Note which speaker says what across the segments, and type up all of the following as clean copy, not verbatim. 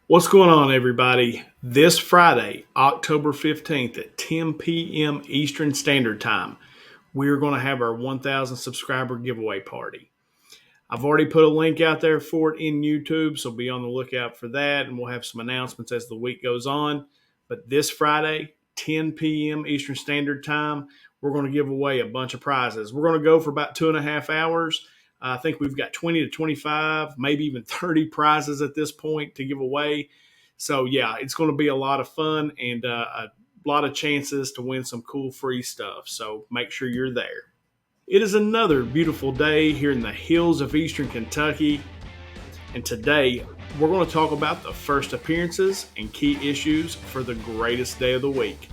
Speaker 1: What's going on, everybody? This Friday, October 15th at 10 p.m. Eastern Standard Time, we're going to have our 1,000 subscriber giveaway party. I've already put a link out there for it in YouTube, so be on the lookout for that, and we'll have some announcements as the week goes on. But this Friday, 10 p.m. Eastern Standard Time, we're going to give away a bunch of prizes. We're going to go for about 2.5 hours. I think we've got 20 to 25, maybe even 30 prizes at this point to give away. So, yeah, it's going to be a lot of fun and a lot of chances to win some cool free stuff. So make sure you're there. It is another beautiful day here in the hills of Eastern Kentucky, and today we're going to talk about the first appearances and key issues for the greatest day of the week,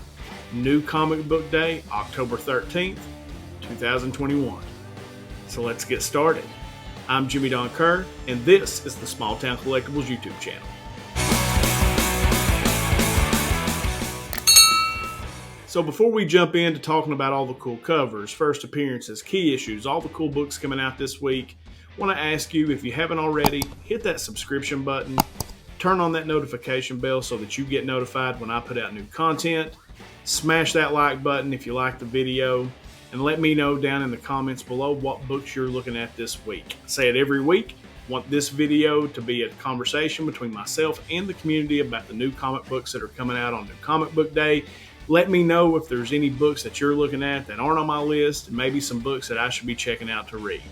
Speaker 1: New Comic Book Day, October 13th, 2021. So let's get started. I'm Jimmy Don Kerr, and this is the SmallTown Collectibles YouTube channel. So before we jump into talking about all the cool covers, first appearances, key issues, all the cool books coming out this week, I want to ask you, if you haven't already, hit that subscription button, turn on that notification bell so that you get notified when I put out new content, smash that like button if you like the video, and let me know down in the comments below what books you're looking at this week. I say it every week. I want this video to be a conversation between myself and the community about the new comic books that are coming out on New Comic Book Day. Let me know if there's any books that you're looking at that aren't on my list, and maybe some books that I should be checking out to read.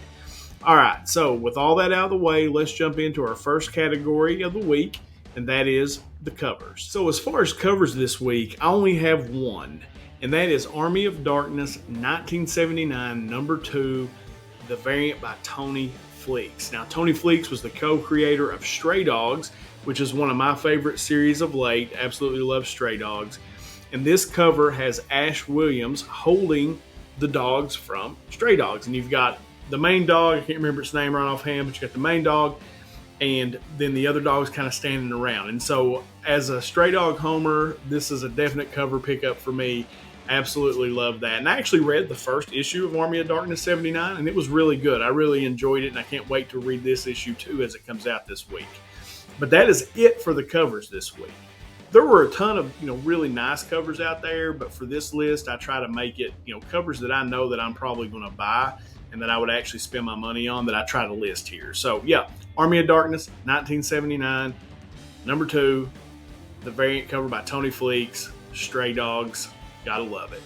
Speaker 1: All right, so with all that out of the way, let's jump into our first category of the week, and that is the covers. So as far as covers this week, I only have one, and that is Army of Darkness 1979, number 2, the variant by Tony Fleecs. Now, Tony Fleecs was the co-creator of Stray Dogs, which is one of my favorite series of late. Absolutely love Stray Dogs. And this cover has Ash Williams holding the dogs from Stray Dogs. And you've got the main dog, I can't remember its name right offhand, but you got the main dog, and then the other dogs kind of standing around. And so as a Stray Dog homer, this is a definite cover pickup for me. Absolutely love that. And I actually read the first issue of Army of Darkness 79, and it was really good. I really enjoyed it, and I can't wait to read this issue too as it comes out this week. But that is it for the covers this week. There were a ton of really nice covers out there, but for this list, I try to make it covers that I know that I'm probably going to buy and that I would actually spend my money on, that I try to list here. So yeah, Army of Darkness 1979, number 2, the variant cover by Tony Fleecs, Stray Dogs, gotta love it.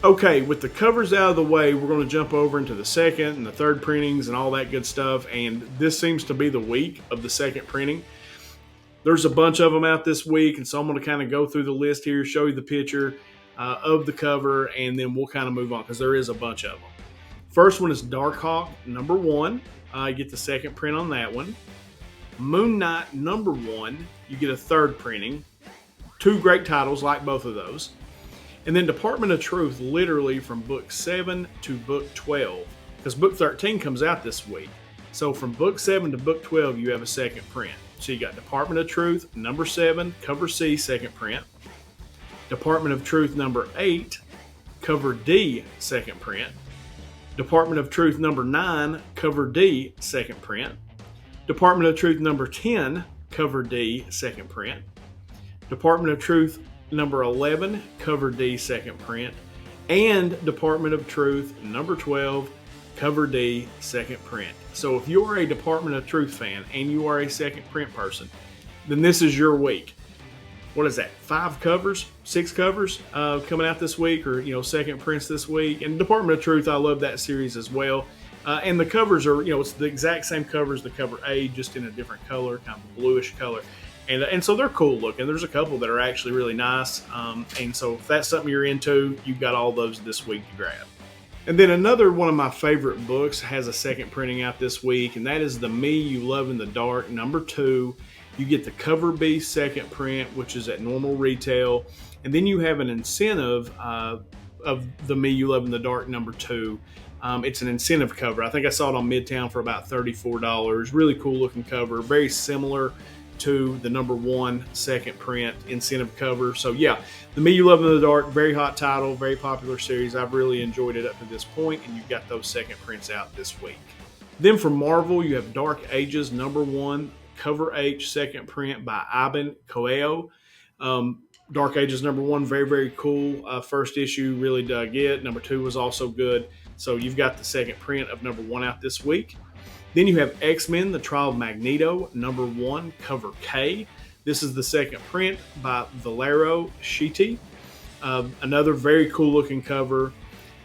Speaker 1: Okay, with the covers out of the way, we're going to jump over into the second and the third printings and all that good stuff, and this seems to be the week of the second printing. There's a bunch of them out this week, and so I'm going to kind of go through the list here, show you the picture of the cover, and then we'll kind of move on because there is a bunch of them. First one is Darkhawk, number 1. You get the second print on that one. Moon Knight, number 1. You get a third printing. 2 great titles, like both of those. And then Department of Truth, literally from book 7 to book 12, because book 13 comes out this week. So from book 7 to book 12, you have a second print. So you got Department of Truth, number 7, cover C, second print. Department of Truth, number 8, cover D, second print. Department of Truth, number 9, cover D, second print. Department of Truth, number 10, cover D, second print. Department of Truth, number 11, cover D, second print. And Department of Truth, number 12, cover D, second print. So if you're a Department of Truth fan and you are a second print person, then this is your week. What is that? 5 covers, 6 covers coming out this week, or second prints this week. And Department of Truth, I love that series as well. And the covers are, it's the exact same cover as the cover A, just in a different color, kind of bluish color. And so they're cool looking. There's a couple that are actually really nice. And so if that's something you're into, you've got all those this week to grab. And then another one of my favorite books has a second printing out this week, and that is The Me You Love in the Dark, number 2. You get the cover B second print, which is at normal retail. And then you have an incentive of The Me You Love in the Dark, number 2. It's an incentive cover. I think I saw it on Midtown for about $34. Really cool looking cover. Very similar to the number 1 second print incentive cover. So yeah, The Me You Love in the Dark, very hot title, very popular series. I've really enjoyed it up to this point, and you've got those second prints out this week. Then from Marvel, you have Dark Ages number 1, Cover H, second print by Ivan Coelho. Dark Ages #1, very, very cool. First issue, really dug it. #2 was also good. So you've got the second print of #1 out this week. Then you have X-Men, The Trial of Magneto, #1, cover K. This is the second print by Valerio Schiti. Another very cool looking cover.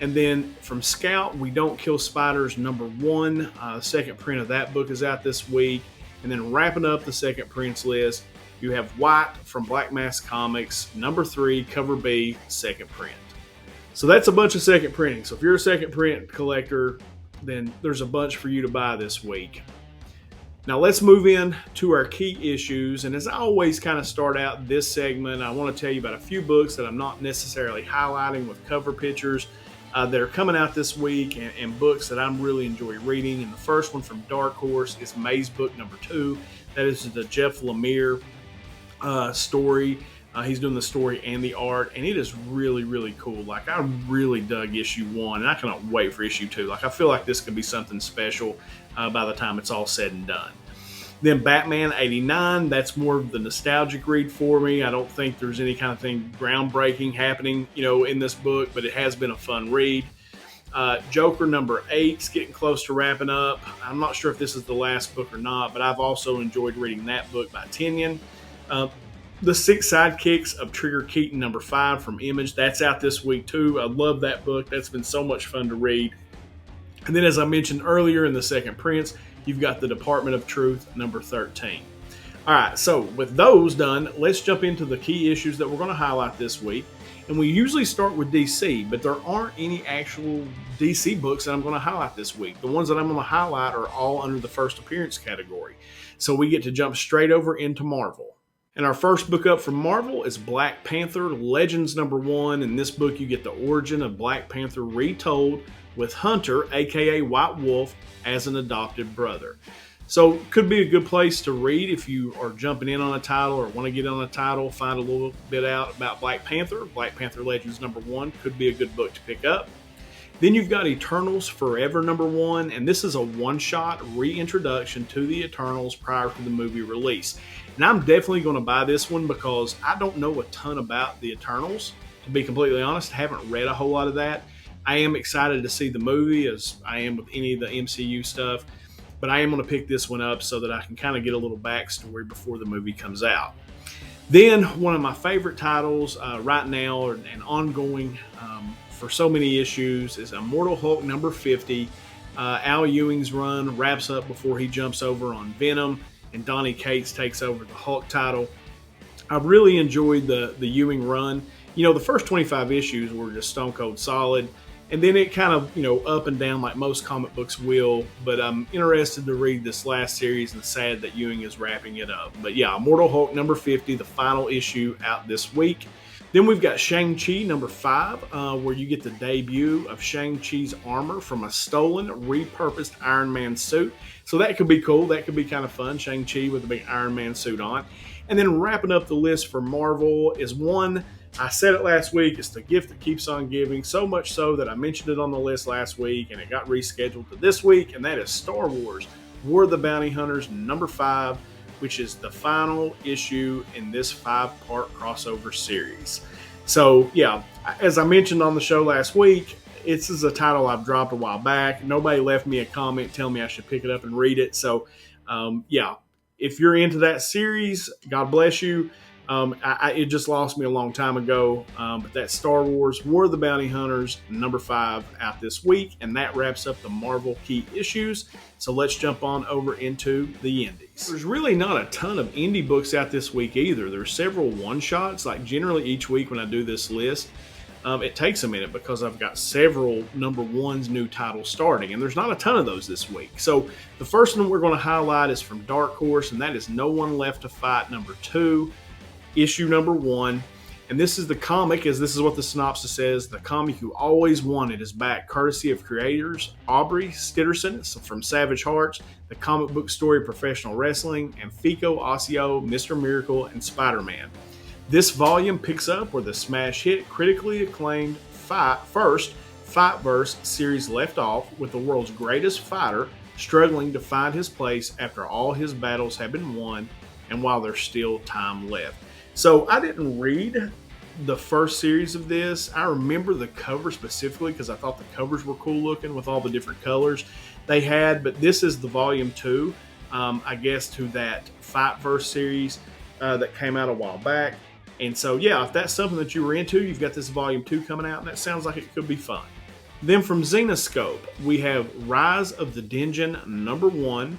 Speaker 1: And then from Scout, We Don't Kill Spiders, #1. Second print of that book is out this week. And then wrapping up the second prints list, you have White from Black Mass Comics, #3, cover B, second print. So that's a bunch of second printing. So if you're a second print collector, then there's a bunch for you to buy this week. Now let's move in to our key issues. And as I always kind of start out this segment, I want to tell you about a few books that I'm not necessarily highlighting with cover pictures that are coming out this week, and books that I'm really enjoy reading. And the first one from Dark Horse is May's book #2. That is the Jeff Lemire story. He's doing the story and the art, and it is really, really cool. Like, I really dug issue 1, and I cannot wait for issue 2. Like, I feel like this could be something special by the time it's all said and done. Then Batman '89, that's more of the nostalgic read for me. I don't think there's any kind of thing groundbreaking happening, in this book, but it has been a fun read. Joker #8 is getting close to wrapping up. I'm not sure if this is the last book or not, but I've also enjoyed reading that book by Tinian. The 6 Sidekicks of Trigger Keaton #5 from Image, that's out this week too. I love that book. That's been so much fun to read. And then, as I mentioned earlier in the second prints, you've got the Department of Truth #13. All right, so with those done, let's jump into the key issues that we're going to highlight this week. And we usually start with DC, but there aren't any actual DC books that I'm going to highlight this week. The ones that I'm going to highlight are all under the first appearance category. So we get to jump straight over into Marvel. And our first book up from Marvel is Black Panther Legends #1. In this book, you get the origin of Black Panther retold with Hunter, aka White Wolf, as an adopted brother. So could be a good place to read if you are jumping in on a title or want to get on a title, find a little bit out about Black Panther. Black Panther Legends #1 could be a good book to pick up. Then you've got Eternals Forever #1, and this is a one-shot reintroduction to the Eternals prior to the movie release. And I'm definitely going to buy this one because I don't know a ton about the Eternals. To be completely honest, I haven't read a whole lot of that. I am excited to see the movie, as I am with any of the MCU stuff, but I am going to pick this one up so that I can kind of get a little backstory before the movie comes out. Then one of my favorite titles right now and ongoing for so many issues is Immortal Hulk #50. Al Ewing's run wraps up before he jumps over on Venom, and Donny Cates takes over the Hulk title. I've really enjoyed the Ewing run. The first 25 issues were just stone cold solid, and then it kind of, up and down like most comic books will, but I'm interested to read this last series and sad that Ewing is wrapping it up. But yeah, Immortal Hulk #50, the final issue out this week. Then we've got Shang-Chi #5, where you get the debut of Shang-Chi's armor from a stolen, repurposed Iron Man suit. So that could be cool. That could be kind of fun. Shang-Chi with a big Iron Man suit on. And then wrapping up the list for Marvel is one, I said it last week, it's the gift that keeps on giving, so much so that I mentioned it on the list last week and it got rescheduled to this week, and that is Star Wars War of the Bounty Hunters #5, which is the final issue in this 5-part crossover series. So yeah, as I mentioned on the show last week, this is a title I've dropped a while back. Nobody left me a comment telling me I should pick it up and read it. So yeah, if you're into that series, God bless you. It just lost me a long time ago, but that's Star Wars War of the Bounty Hunters #5 out this week, and that wraps up the Marvel key issues. So let's jump on over into the indies. There's really not a ton of indie books out this week either. There's several one-shots. Like generally each week when I do this list, it takes a minute because I've got several #1's new titles starting, and there's not a ton of those this week. So the first one we're going to highlight is from Dark Horse, and that is No One Left to Fight #2. Issue #1, and this is the comic, as this is what the synopsis says. The comic you always wanted is back, courtesy of creators Aubrey Stitterson from Savage Hearts, the comic book story Professional Wrestling, and Fico Ossio, Mr. Miracle, and Spider-Man. This volume picks up where the smash hit, critically acclaimed Fightverse series left off, with the world's greatest fighter struggling to find his place after all his battles have been won and while there's still time left. So I didn't read the first series of this. I remember the cover specifically because I thought the covers were cool looking with all the different colors they had, but this is the volume 2, I guess, to that Fight-Verse series that came out a while back. And so, yeah, if that's something that you were into, you've got this volume 2 coming out, and that sounds like it could be fun. Then from Zenescope, we have Rise of the Dungeon #1.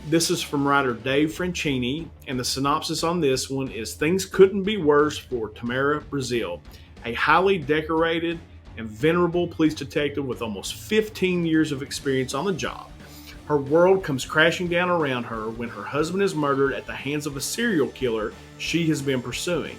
Speaker 1: This is from writer Dave Franchini, and the synopsis on this one is: things couldn't be worse for Tamara Brazil, a highly decorated and venerable police detective with almost 15 years of experience on the job. Her world comes crashing down around her when her husband is murdered at the hands of a serial killer she has been pursuing.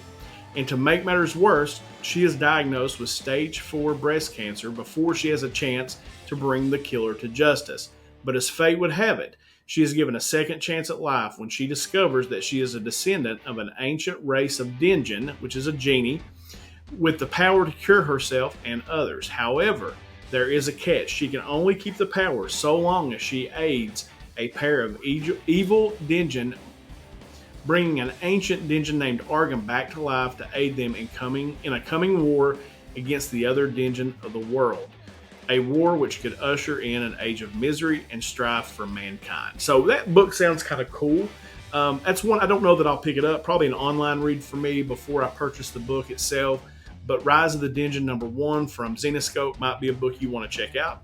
Speaker 1: And to make matters worse, she is diagnosed with stage 4 breast cancer before she has a chance to bring the killer to justice. But as fate would have it, she is given a second chance at life when she discovers that she is a descendant of an ancient race of Djinn, which is a genie, with the power to cure herself and others. However, there is a catch. She can only keep the power so long as she aids a pair of evil Djinn, bringing an ancient Djinn named Argon back to life to aid them in a coming war against the other Djinn of the world. A war which could usher in an age of misery and strife for mankind. So that book sounds kind of cool. That's one I don't know that I'll pick it up. Probably an online read for me before I purchase the book itself. But Rise of the Dungeon #1 from Zenescope might be a book you want to check out.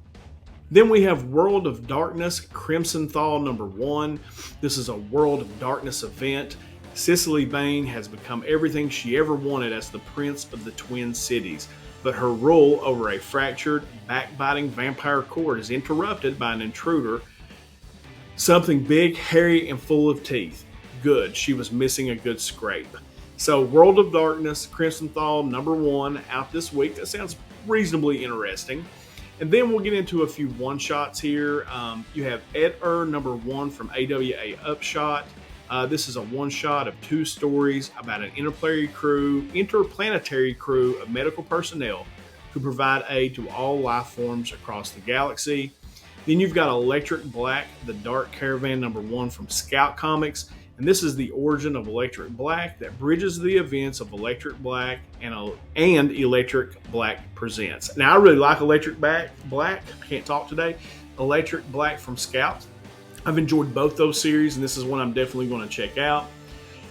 Speaker 1: Then we have World of Darkness Crimson Thaw #1. This is a World of Darkness event. Cicely Vane has become everything she ever wanted as the Prince of the Twin Cities. But her rule over a fractured, backbiting vampire court is interrupted by an intruder. Something big, hairy, and full of teeth. Good, she was missing a good scrape. So World of Darkness, Crimson Thaw #1 out this week. That sounds reasonably interesting. And then we'll get into a few one-shots here. You have Ed #1 from AWA Upshot. This is a one-shot of 2 stories about an interplanetary crew of medical personnel who provide aid to all life forms across the galaxy. Then you've got Electric Black, The Dark Caravan #1 from Scout Comics. And this is the origin of Electric Black that bridges the events of Electric Black and Electric Black Presents. Now, I really like Electric Black. I can't talk today. Electric Black from Scout. I've enjoyed both those series, and this is one I'm definitely going to check out.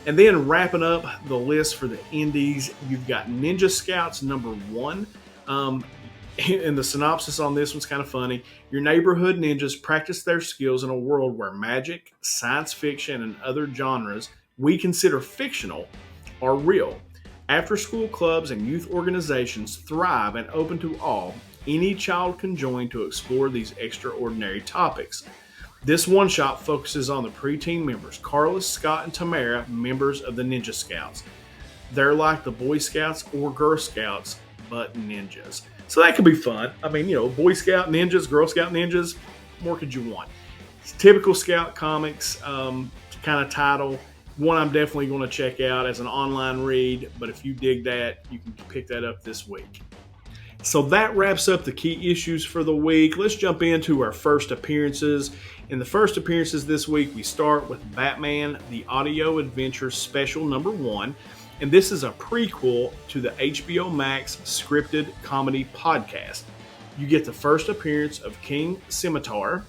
Speaker 1: And then wrapping up the list for the indies, you've got Ninja Scouts #1. And the synopsis on this one's kind of funny. Your neighborhood ninjas practice their skills in a world where magic, science fiction, and other genres we consider fictional are real. After-school clubs and youth organizations thrive and open to all. Any child can join to explore these extraordinary topics. This one-shot focuses on the preteen members, Carlos, Scott, and Tamara, members of the Ninja Scouts. They're like the Boy Scouts or Girl Scouts, but ninjas. So that could be fun. I mean, Boy Scout ninjas, Girl Scout ninjas, more could you want? It's typical Scout Comics kind of title. One I'm definitely going to check out as an online read, but if you dig that, you can pick that up this week. So that wraps up the key issues for the week. Let's jump into our first appearances. In the first appearances this week, we start with Batman, the Audio Adventures Special #1. And this is a prequel to the HBO Max scripted comedy podcast. You get the first appearance of King Scimitar,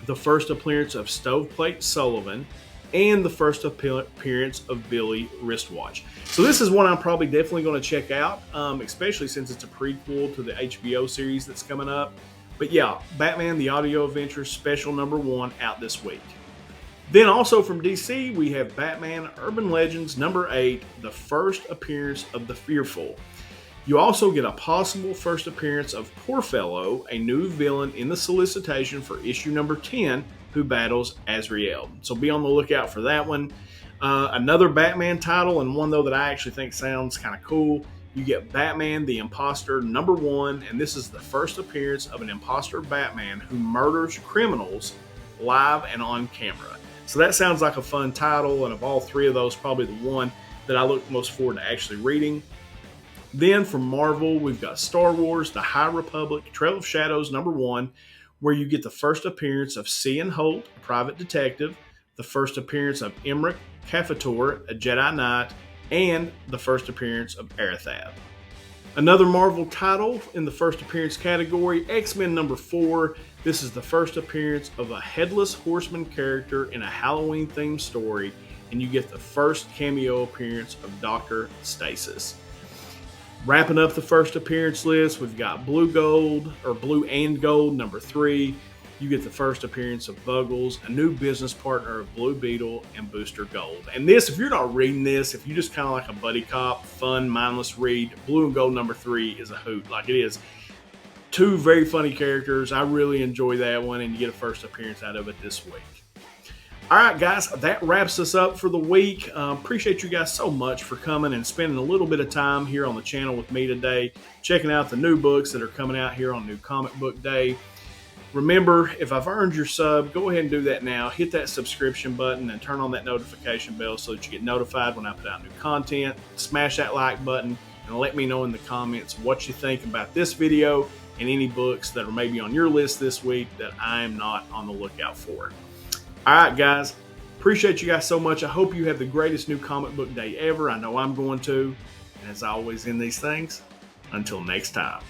Speaker 1: the first appearance of Stoveplate Sullivan, and the first appearance of Billy Wristwatch. So this is one I'm probably definitely going to check out, especially since it's a prequel to the HBO series that's coming up. But yeah, Batman, the Audio Adventures Special #1 out this week. Then also from DC, we have Batman Urban Legends #8, the first appearance of the Fearful. You also get a possible first appearance of Poorfellow, a new villain in the solicitation for issue #10, who battles Azrael. So be on the lookout for that one. Another Batman title, and one though that I actually think sounds kind of cool. You get Batman the Imposter #1, and this is the first appearance of an imposter Batman who murders criminals live and on camera. So that sounds like a fun title, and of all 3 of those, probably the one that I look most forward to actually reading. Then from Marvel, we've got Star Wars, The High Republic, Trail of Shadows #1, where you get the first appearance of Cian Holt, private detective, the first appearance of Emmerich Cafetor, a Jedi Knight, and the first appearance of Arathab. Another Marvel title in the first appearance category, X-Men number 4. This is the first appearance of a Headless Horseman character in a Halloween-themed story, and you get the first cameo appearance of Dr. Stasis. Wrapping up the first appearance list, we've got Blue and Gold number 3. You get the first appearance of Buggles, a new business partner of Blue Beetle and Booster Gold. And this, if you're not reading this, if you just kind of like a buddy cop, fun, mindless read, Blue and Gold number 3 is a hoot. Like, it is 2 very funny characters. I really enjoy that one, and you get a first appearance out of it this week. All right, guys, that wraps us up for the week. Appreciate you guys so much for coming and spending a little bit of time here on the channel with me today, checking out the new books that are coming out here on New Comic Book Day. Remember, if I've earned your sub, go ahead and do that now. Hit that subscription button and turn on that notification bell so that you get notified when I put out new content. Smash that like button and let me know in the comments what you think about this video and any books that are maybe on your list this week that I'm not on the lookout for. All right, guys. Appreciate you guys so much. I hope you have the greatest New Comic Book Day ever. I know I'm going to. And as always in these things, until next time.